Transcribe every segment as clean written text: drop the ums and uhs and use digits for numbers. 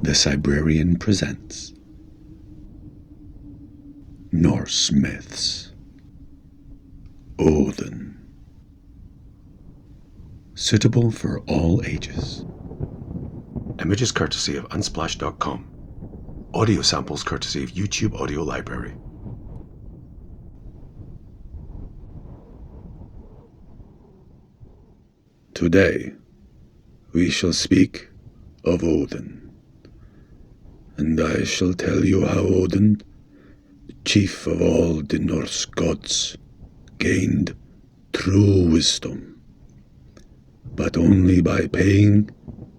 The Cybrarian presents Norse Myths. Odin. Suitable for all ages. Images courtesy of Unsplash.com. Audio samples courtesy of YouTube Audio Library. Today, we shall speak of Odin. And I shall tell you how Odin, the chief of all the Norse gods, gained true wisdom, but only by paying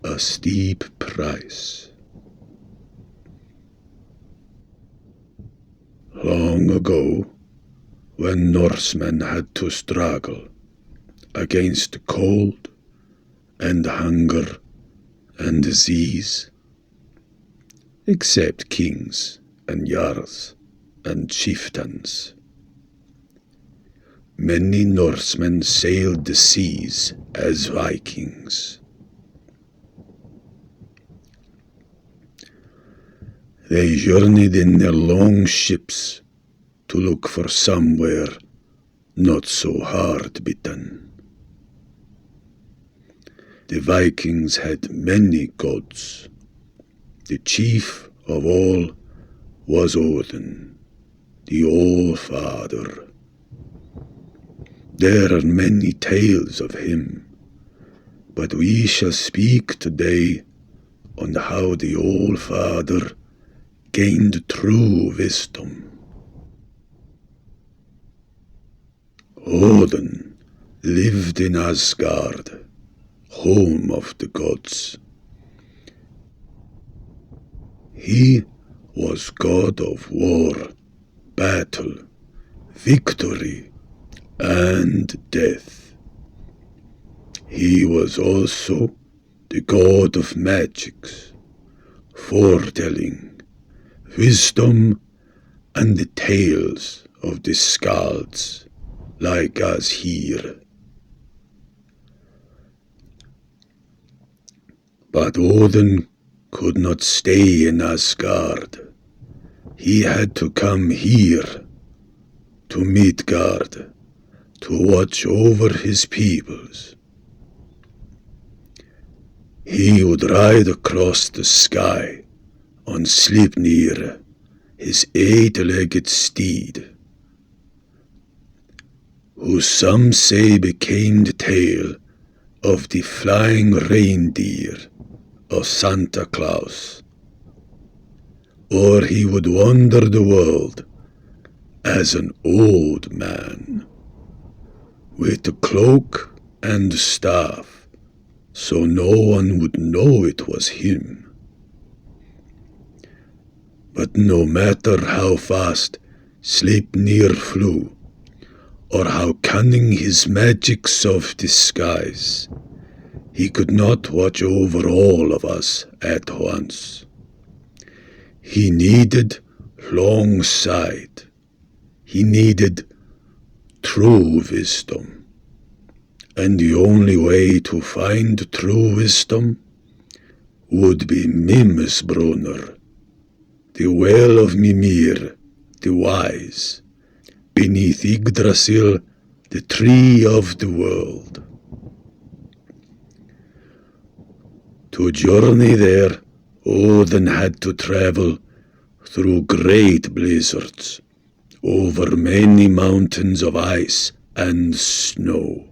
a steep price. Long ago, when Norsemen had to struggle against cold and hunger and disease, except kings and jarls and chieftains, many Norsemen sailed the seas as Vikings. They journeyed in their long ships to look for somewhere not so hard-bitten. The Vikings had many gods. The chief of all was Odin, the All-Father. There are many tales of him, but we shall speak today on how the All-Father gained true wisdom. Odin lived in Asgard, home of the gods. He was god of war, battle, victory, and death. He was also the god of magics, foretelling, wisdom, and the tales of the skalds like us here. But Odin could not stay in Asgard. He had to come here, to Midgard, to watch over his peoples. He would ride across the sky on Sleipnir, his 8-legged steed, who some say became the tail of the flying reindeer of Santa Claus, or he would wander the world as an old man, with a cloak and staff, so no one would know it was him. But no matter how fast Sleipnir flew, or how cunning his magics of disguise, he could not watch over all of us at once. He needed long sight. He needed true wisdom. And the only way to find true wisdom would be Mimsbrunner, the well of Mimir, the wise, beneath Yggdrasil, the tree of the world. To journey there, Odin had to travel through great blizzards, over many mountains of ice and snow.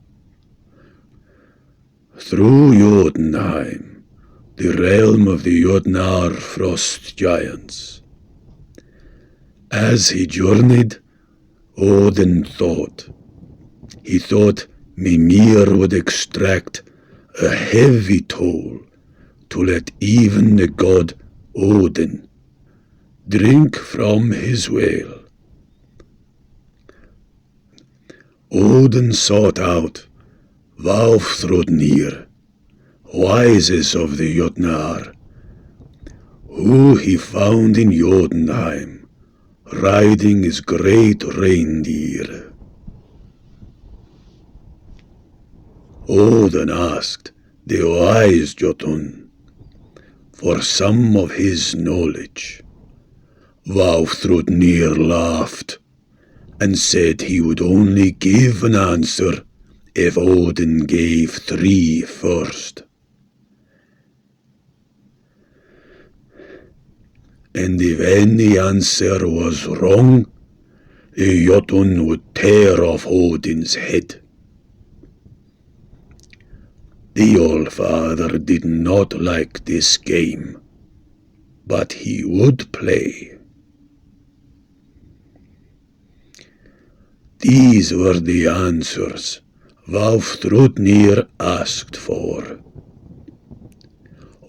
Through Jotunheim, the realm of the Jotnar frost giants. As he journeyed, Odin thought. He thought Mimir would extract a heavy toll to let even the god Odin drink from his well. Odin sought out Vafthrudnir, wisest of the Jotnar, who he found in Jotunheim, riding his great reindeer. Odin asked the wise Jotun, for some of his knowledge. Vafthrûdnir laughed and said he would only give an answer if Odin gave 3 first. And if any answer was wrong, the Jotun would tear off Odin's head. The Allfather did not like this game, but he would play. These were the answers Vafthrûdnir asked for.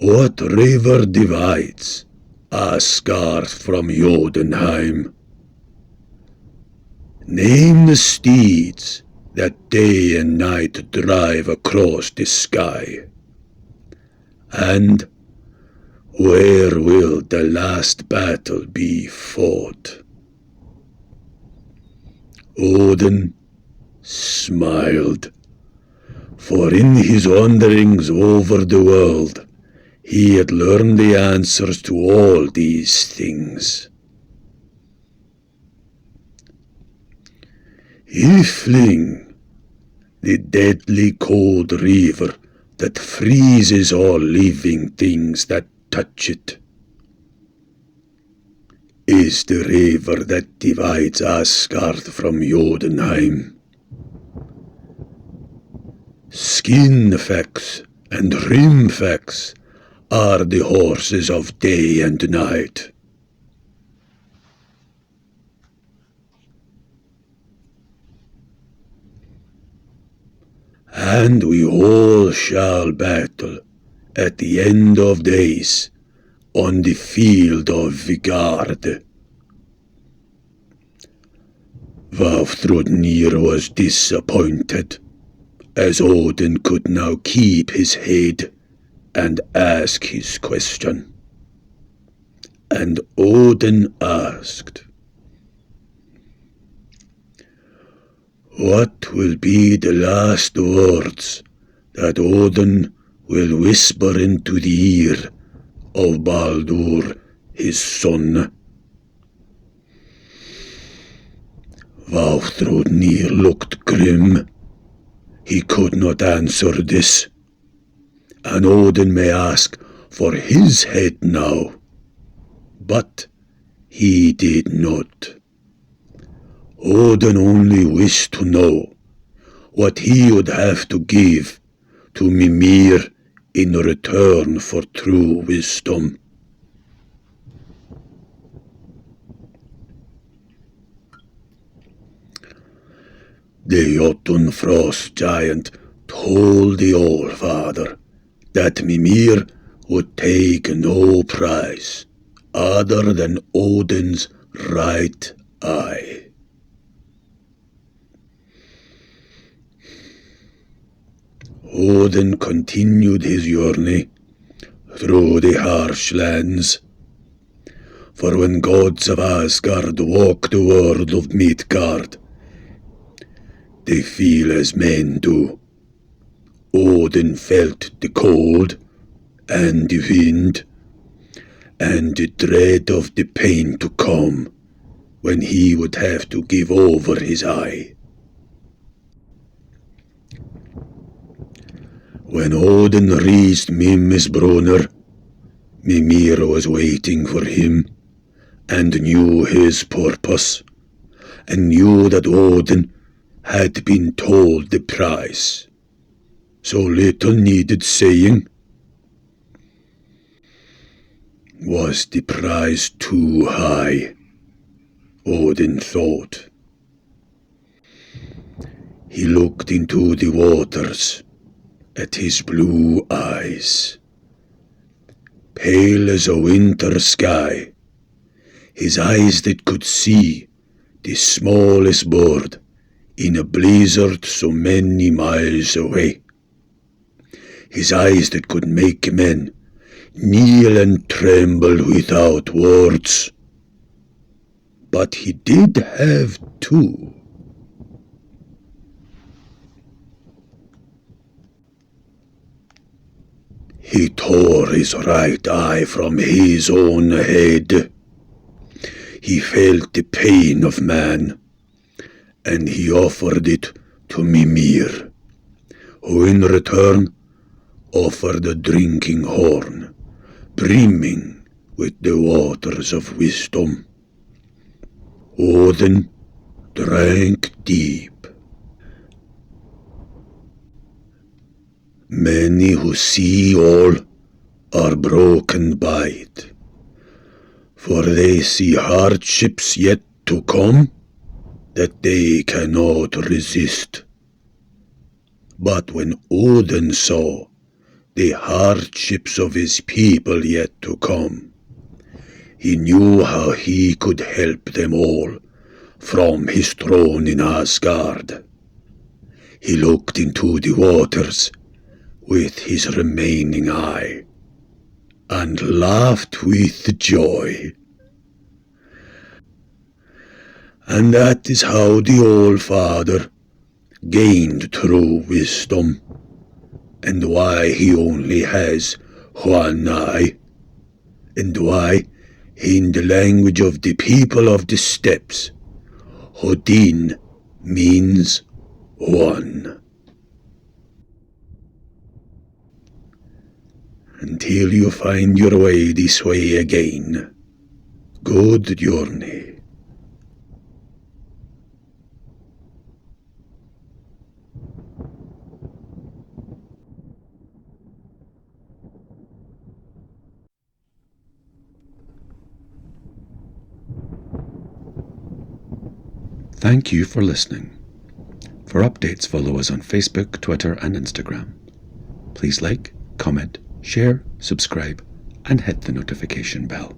What river divides Asgard from Jotunheim? Name the steeds that day and night drive across the sky. And where will the last battle be fought? Odin smiled, for in his wanderings over the world, he had learned the answers to all these things. Ifling, the deadly cold river that freezes all living things that touch it, is the river that divides Asgard from Jotunheim. Skinfax and Hrimfax are the horses of day and night. And we all shall battle at the end of days on the field of Vigard. Vafthrûdnir was disappointed, as Odin could now keep his head and ask his question. And Odin asked, what will be the last words that Odin will whisper into the ear of Baldur, his son? Vafthrûdnir looked grim. He could not answer this, and Odin may ask for his head now, but he did not. Odin only wished to know what he would have to give to Mimir in return for true wisdom. The Jotun frost giant told the Allfather that Mimir would take no prize other than Odin's right eye. Odin continued his journey through the harsh lands, for when gods of Asgard walk the world of Midgard, they feel as men do. Odin felt the cold and the wind and the dread of the pain to come when he would have to give over his eye. When Odin reached Mimmisbrunner, Mimir was waiting for him and knew his purpose, and knew that Odin had been told the price. So little needed saying. Was the price too high? Odin thought. He looked into the waters at his blue eyes. Pale as a winter sky, his eyes that could see the smallest bird in a blizzard so many miles away. His eyes that could make men kneel and tremble without words. But he did have two. He tore his right eye from his own head. He felt the pain of man, and he offered it to Mimir, who in return offered a drinking horn, brimming with the waters of wisdom. Odin drank deep. Many who see all are broken by it, for they see hardships yet to come that they cannot resist. But when Odin saw the hardships of his people yet to come, he knew how he could help them all from his throne in Asgard. He looked into the waters with his remaining eye, and laughed with joy. And that is how the All-Father gained true wisdom, and why he only has one eye, and why, in the language of the people of the steppes, Odin means one. Until you find your way this way again, good journey. Thank you for listening. For updates, follow us on Facebook, Twitter, and Instagram. Please like, comment, share, subscribe, and hit the notification bell.